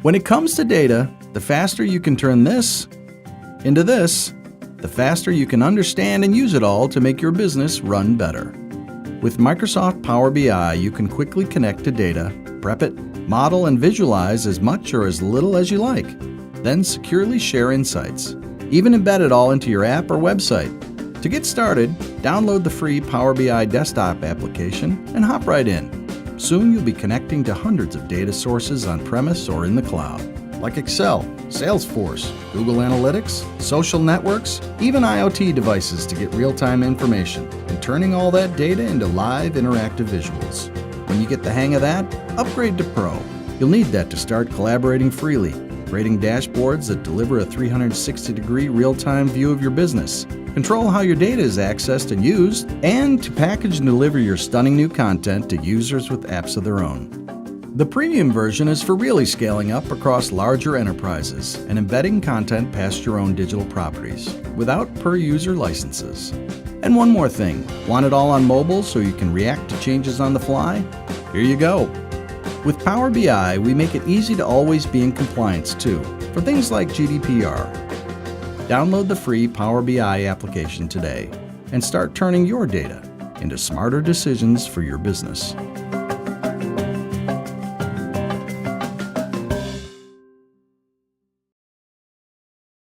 When it comes to data, the faster you can turn this into this, the faster you can understand and use it all to make your business run better. With Microsoft Power BI, you can quickly connect to data, prep it, model and visualize as much or as little as you like, then securely share insights. Even embed it all into your app or website. To get started, download the free Power BI desktop application and hop right in. Soon you'll be connecting to hundreds of data sources on-premise or in the cloud, like Excel, Salesforce, Google Analytics, social networks, even IoT devices to get real-time information, and turning all that data into live interactive visuals. When you get the hang of that, upgrade to Pro. You'll need that to start collaborating freely, creating dashboards that deliver a 360-degree real-time view of your business, control how your data is accessed and used, and to package and deliver your stunning new content to users with apps of their own. The premium version is for really scaling up across larger enterprises and embedding content past your own digital properties without per-user licenses. And one more thing, want it all on mobile so you can react to changes on the fly? Here you go. With Power BI, we make it easy to always be in compliance too, for things like GDPR. Download the free Power BI application today and start turning your data into smarter decisions for your business.